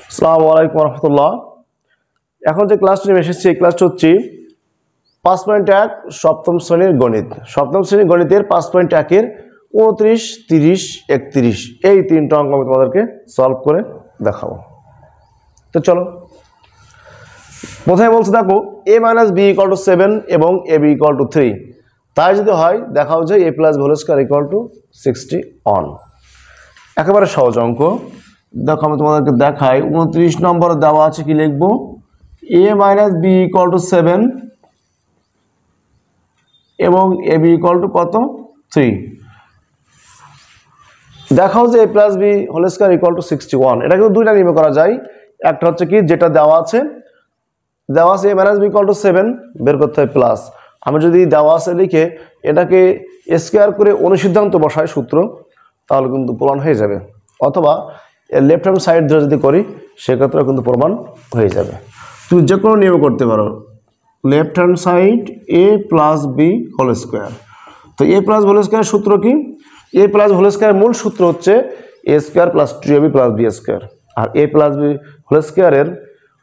আসসালামু আলাইকুম রহমতুল্লাহ। এখন যে ক্লাসটি নিয়ে এসেছি এই ক্লাসটি হচ্ছে 5.1 সপ্তম শ্রেণীর গণিত। সপ্তম শ্রেণীর গণিতের 5.1-এর 29, 30, 31 এই তিনটা অঙ্ক আমি তোমাদেরকে সলভ করে দেখাবো। তো চলো, প্রথমে বলছে দেখো a - b = 7 এবং ab = 3। তাই যদি হয় দেখাও যে a + হোল স্কয়ার = 61। একেবারে সহজ অঙ্ক। দেখো আমি তোমাদেরকে দেখাই 29 নম্বরে দেওয়া আছে, কি লিখবো, a - b = 7 এবং ab = কত, 3। দেখাও যে a + b হোল স্কয়ার = 61। এটা কিন্তু দুইটা নিয়মে করা যায়। একটা হচ্ছে কি, যেটা দেওয়া আছে a - b = 7 বের করতে হয় প্লাস, আমি যদি দেওয়া আছে লিখে এটাকে স্কয়ার করে অনুসিদ্ধান্ত বসাই সূত্র, তাহলে কিন্তু প্রমাণ হয়ে যাবে। অথবা লেফট হ্যান্ড সাইড ধরে যদি করি সেক্ষেত্রেও কিন্তু প্রমাণ হয়ে যাবে। তুমি যে কোনো নিয়ম করতে পারো। Left hand side a + b whole square. তো a + হোল স্কয়ার সূত্র কি, a + হোল স্কয়ার মূল সূত্র হচ্ছে a² + 2ab + b²। আর a + b হোল স্কয়ারের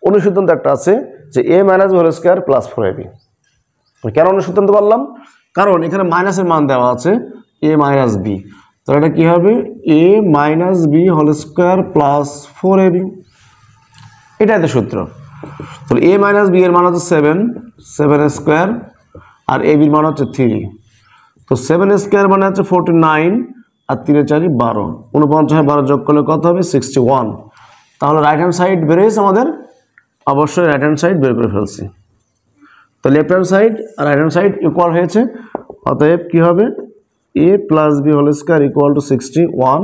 অনুসিদ্ধান্ত একটা আছে যে a - b whole square + 4ab। কেন অনুসিদ্ধান্ত বললাম, কারণ এখানে মাইনাসের মান দেওয়া আছে a - b, তো এটা কি হবে a - b whole square + 4ab। এটাই তো সূত্র। তাহলে a - b এর মান হচ্ছে 7² আর ab এর মান হচ্ছে 3। তো 7² মানে হচ্ছে 49 আর 3 × 4 = 12। 49 12 যোগ করলে কত হবে, 61। তাহলে রাইট হ্যান্ড সাইড বেরিয়েছে আমাদের, অবশ্যই রাইট হ্যান্ড সাইড বের করে ফেলছি। তো লেফট হ্যান্ড সাইড আর রাইট হ্যান্ড সাইড ইকুয়াল হয়েছে, অতএব কি হবে a + b হোল স্কয়ার = 61।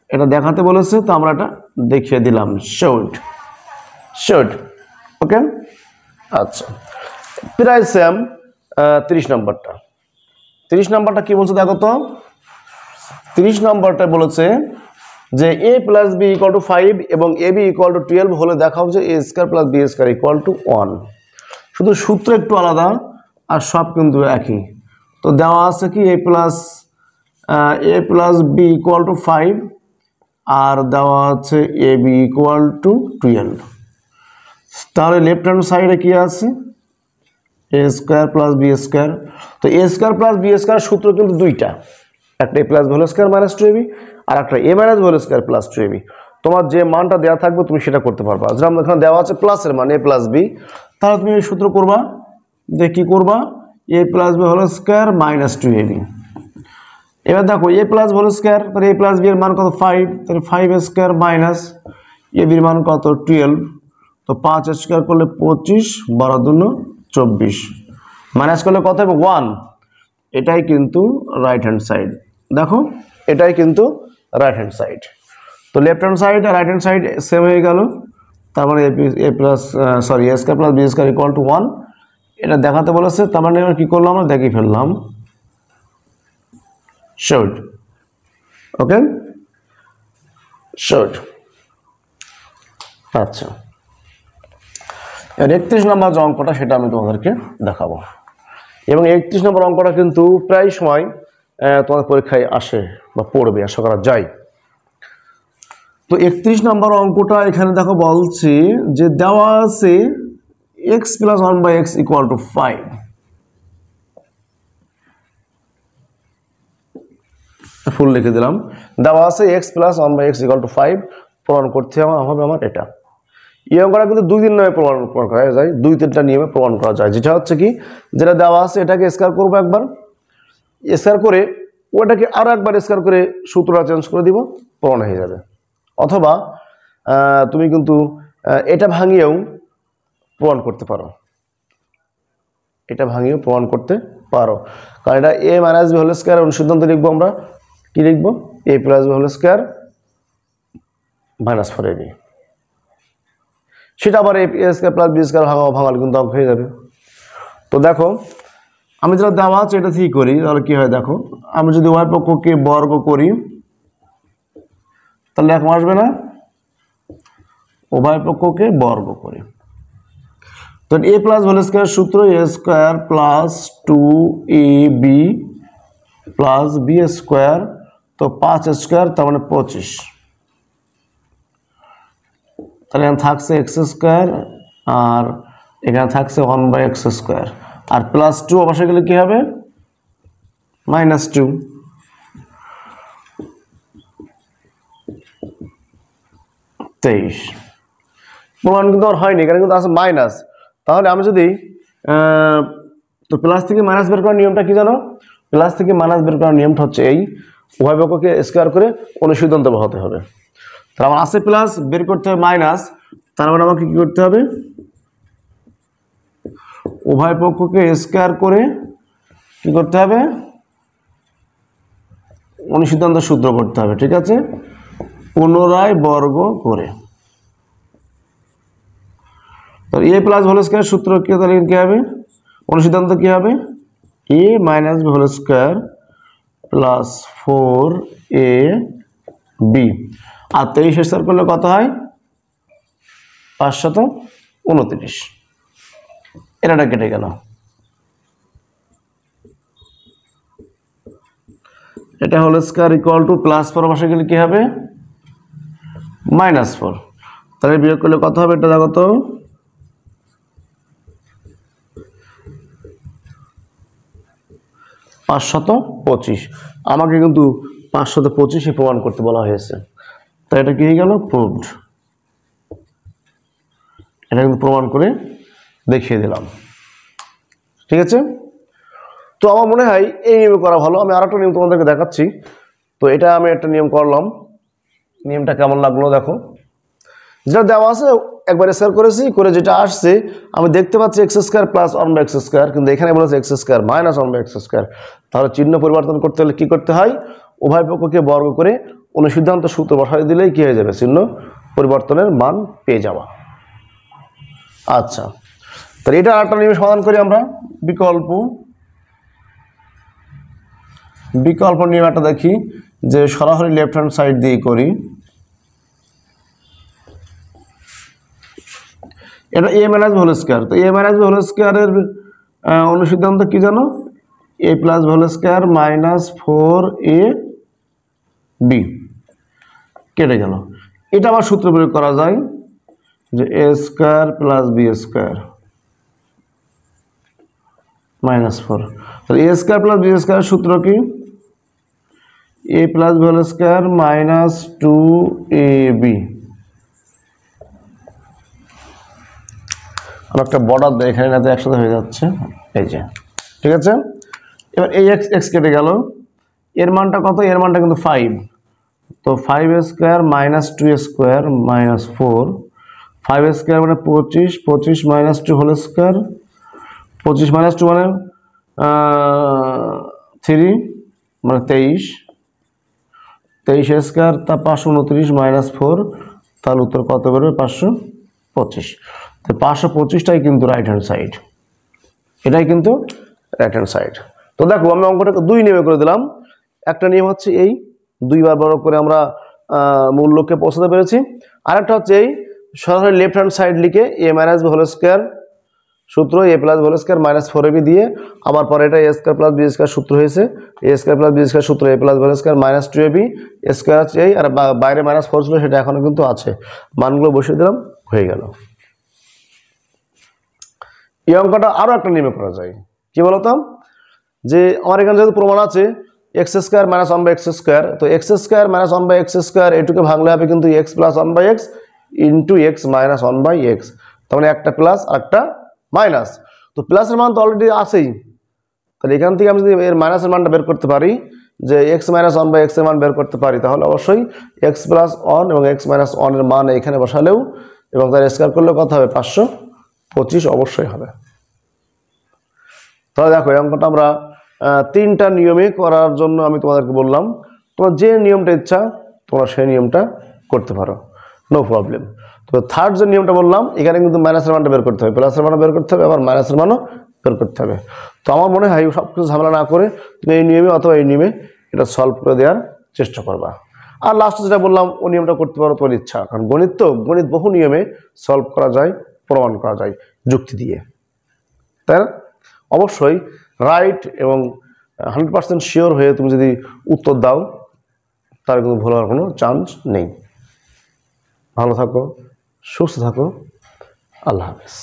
এটা দেখাতে বলেছে, তো আমরা এটা দেখিয়ে দিলাম। শর্ট ওকে। আচ্ছা, প্রায় সেম 30 নম্বরটা। 30 নম্বরটা কি বলছে দেখো তো। 30 নম্বরটা বলেছে যে a + b = 5 এবং ab = 12 হলে দেখাও যে a² + b² = 1। শুধু সূত্র একটু আলাদা আর সব কিন্তু একই। তো দেওয়া আছে কি a + b = 5 আর দেওয়া আছে ab = 12। তাহলে লেফট হ্যান্ড সাইডে কি আছে, a² + b²। তো a² + b² সূত্র কিন্তু দুইটা, একটা a + হোল স্কয়ার - 2ab আর একটা a - হোল স্কয়ার + 2ab। তোমার যে মানটা দেওয়া থাকবে তুমি সেটা করতে পারবা। যেমন এখানে দেওয়া আছে প্লাসের মান a + b, তাহলে তুমি এই সূত্র করবা, যে কি করবা, a + b whole square - 2ab। এবার দেখো a + হোল স্কয়ার, তাহলে a + b এর মান কত, 5, তাহলে 5² মাইনাস ab এর মান কত, 12। তো 5² করলে 25, 12 × 2 = 24, মাইনাস করলে কত হবে, 1। এটাই কিন্তু রাইট হ্যান্ড সাইড। দেখো এটাই কিন্তু রাইট হ্যান্ড সাইড। তো লেফট হ্যান্ড সাইড আর রাইট হ্যান্ড সাইড সেম হয়ে গেল। তার মানে a² + b² = 1 এটা দেখাতে বলেছে। তার মানে কি করলাম, আমরা দেখিয়ে ফেললাম। শর্ট ওকে, শর্ট। আচ্ছা, 31 নম্বর যে অঙ্কটা সেটা আমি তোমাদেরকে দেখাবো। এবং 31 নম্বর অঙ্কটা কিন্তু প্রায় সময় তোমাদের পরীক্ষায় আসে বা পড়বে, আশা করা যায়। তো 31 নম্বর অঙ্কটা এখানে দেখো বলছি যে দেওয়া আছে x + 1/x = 5। ফুল লিখে দিলাম। দেওয়া আছে x + 1/x = 5, প্রমাণ করতে হবে আমার এটা। এই অঙ্কটা কিন্তু দুই দিন নিয়মে প্রমাণ করা যায়, 2-3টা নিয়মে প্রমাণ করা যায়। যেটা হচ্ছে কি, যেটা দেওয়া আছে এটাকে স্কয়ার করবো একবার, স্কয়ার করে ওটাকে আরো একবার স্কয়ার করে সূত্রটা চেঞ্জ করে দিব, প্রমাণ হয়ে যাবে। অথবা তুমি কিন্তু এটা ভাঙিয়েও প্রমাণ করতে পারো, এটা ভাঙিয়েও প্রমাণ করতে পারো। কারণ এটা a - b হোল স্কয়ার অনুসিদ্ধান্ত লিখবো আমরা, কি লিখবো, a + b whole square - 4ab। সেটা আবার a² + b² ভাঙালে কিন্তু অঙ্ক হয়ে যাবে। তো দেখো আমি যেটা দেওয়া আছে এটা ঠিক করি, তাহলে কি হয় দেখো, আমি যদি উভয় পক্ষকে বর্গ করি তাহলে এক আসবে না, উভয় পক্ষকে বর্গ করি। তো a + হোল স্কয়ার সূত্র a² + 2ab + b²। তো 5² তার মানে 25। তাহলে এখানে থাকছে এক্স স্কোয়ার আর এখানে থাকছে 1/x²। আর +2 অবশ্যই গেলে কি হবে -2। প্রমাণ কিন্তু আর হয়নি, এখানে কিন্তু আছে মাইনাস। তাহলে আমি যদি তো প্লাস থেকে মাইনাস বের করার নিয়মটা কি জানো? প্লাস থেকে মাইনাস বের করার নিয়মটা হচ্ছে এই, উভয় পক্ষকে স্কোয়ার করে অনুসিদ্ধান্ত বহাতে হবে। তাহলে আমার আছে প্লাস, বের করতে হবে মাইনাস, তার মানে আমাকে কি করতে হবে? উভয় পক্ষকে স্কোয়ার করে কি করতে হবে? অনুসিদ্ধান্ত সূত্র করতে হবে। ঠিক আছে, পুনরায় বর্গ করে। তো a প্লাস হোল স্কোয়ার সূত্র কি, তাহলে কি হবে? অনুসিদ্ধান্ত কি হবে? a minus b whole square plus 4ab। আর 23 স্কোয়ার করলে কত হয়? 529। এটা কেটে গেল। এটা হোল স্কোয়ার ইকুয়াল টু +4 বসে গেলে কি হবে? -4। তাহলে বিয়োগ করলে কত হবে? এটা দেখো তো, 525। আমাকে কিন্তু 525 প্রমাণ করতে বলা হয়েছে, তাই এটা কি হয়ে গেল? প্রুভড। এটা কিন্তু প্রমাণ করে দেখিয়ে দিলাম। ঠিক আছে, তো আমার মনে হয় এই নিয়মে করা ভালো। আমি আরেকটা নিয়ম তোমাদেরকে দেখাচ্ছি। তো এটা আমি একটা নিয়ম করলাম, নিয়মটা কেমন লাগলো দেখো। যেটা দেওয়া আছে একবার স্কয়ার করেছি, করে যেটা আসছে আমি দেখতে পাচ্ছি x² + 1/x², কিন্তু এখানে বলেছে x² - 1/x²। তাহলে চিহ্ন পরিবর্তন করতে হলে কি করতে হয়? উভয় পক্ষকে বর্গ করে অনুসিদ্ধান্ত সূত্র বসাই দিলেই কি হয়ে যাবে? চিহ্ন পরিবর্তনের মান পেয়ে যাওয়া। আচ্ছা, তাহলে এটা আরেকটা নিয়মে সমাধান করি আমরা। বিকল্প নিয়মটা দেখি, যে সরাসরি লেফট হ্যান্ড সাইড দিয়ে করি। এটা a মাইনাস হোল স্কয়ার। তো a মাইনাস হোল স্কয়ারের অনুসিদ্ধান্ত কি জানো? a plus whole square minus 4ab কেটে গেল। এটা আবার সূত্র প্রয়োগ করা যায়, যে a square plus b square minus 4। তাহলে a square plus b square সূত্র কি? a plus whole square minus 2ab। একটা বর্ডার দেয় এখানে, না তো একসাথে হয়ে যাচ্ছে, এই যে। ঠিক আছে, এবার এই x কেটে গেল। এর মানটা কত? এর মানটা কিন্তু 5। তো 5² মাইনাস 2² মাইনাস 4। 5² মানে 25, 25 মাইনাস 2 হোল স্কয়ার, 25 মাইনাস 2 মানে 3 মানে 23, 23² তা 529 মাইনাস 4, তাহলে উত্তর কত বেরোবে? 525। তো 525টাই কিন্তু রাইট হ্যান্ড সাইড, এটাই কিন্তু রাইট হ্যান্ড সাইড। তো দেখো আমি অঙ্কটাকে দুই নিয়মে করে দিলাম। একটা নিয়ম হচ্ছে এই, দুইবার বড় করে আমরা মূল লক্ষ্যে পৌঁছাতে পেরেছি। আরেকটা হচ্ছে এই, সরাসরি লেফট হ্যান্ড সাইড লিখে a minus b whole square সূত্র, a plus whole square minus 4ab দিয়ে, আবার পরে এটা a square plus b square সূত্র হয়েছে, a square plus b square সূত্র a plus whole square minus 2ab square আছে এই, আর বাইরে -4 ছিল সেটা এখনো কিন্তু আছে, মানগুলো বসিয়ে দিলাম, হয়ে গেল। এই অঙ্কটা আরো একটা নিয়মে করা যায়। কি বলতো, যে আমার এখানে যেহেতু প্রমাণ আছে x² - 1/x², তো x² - 1/x², এটুকু ভাঙলে হবে কিন্তু x + 1/x into x - 1/x। তার মানে একটা প্লাস আর একটা মাইনাস। তো প্লাসের মান তো অলরেডি আছেই, তাহলে এখান থেকে আমি যদি এর মাইনাসের মানটা বের করতে পারি, যে x - 1/x এর মান বের করতে পারি, তাহলে অবশ্যই x + 1 এবং x - 1 এর মান এখানে বসালেও এবং তার স্কয়ার করলে কত হবে? 525 অবশ্যই হবে। তাহলে দেখো এই অঙ্কটা আমরা তিনটা নিয়মে করার জন্য আমি তোমাদেরকে বললাম, তোমার যে নিয়মটা ইচ্ছা তোমরা সেই নিয়মটা করতে পারো, নো প্রবলেম। তো থার্ড যে নিয়মটা বললাম, এখানে কিন্তু মাইনাসের মানটা বের করতে হবে, প্লাসের মানও বের করতে হবে, আবার মাইনাসের মানও বের করতে হবে। তো আমার মনে হয় সব কিছু ঝামেলা না করে তুমি এই নিয়মে অথবা এই নিয়মে এটা সলভ করে দেওয়ার চেষ্টা করবা। আর লাস্টে যেটা বললাম ওই নিয়মটা করতে পারো তোমার ইচ্ছা, কারণ গণিত তো, গণিত বহু নিয়মে সলভ করা যায়, প্রমাণ করা যায় যুক্তি দিয়ে, তাই না? অবশ্যই রাইট এবং 100% শিওর হয়ে তুমি যদি উত্তর দাও, তার কিন্তু ভুল হওয়ার কোনো চান্স নেই। ভালো থাকো, সুস্থ থাকো। আল্লাহ হাফেজ।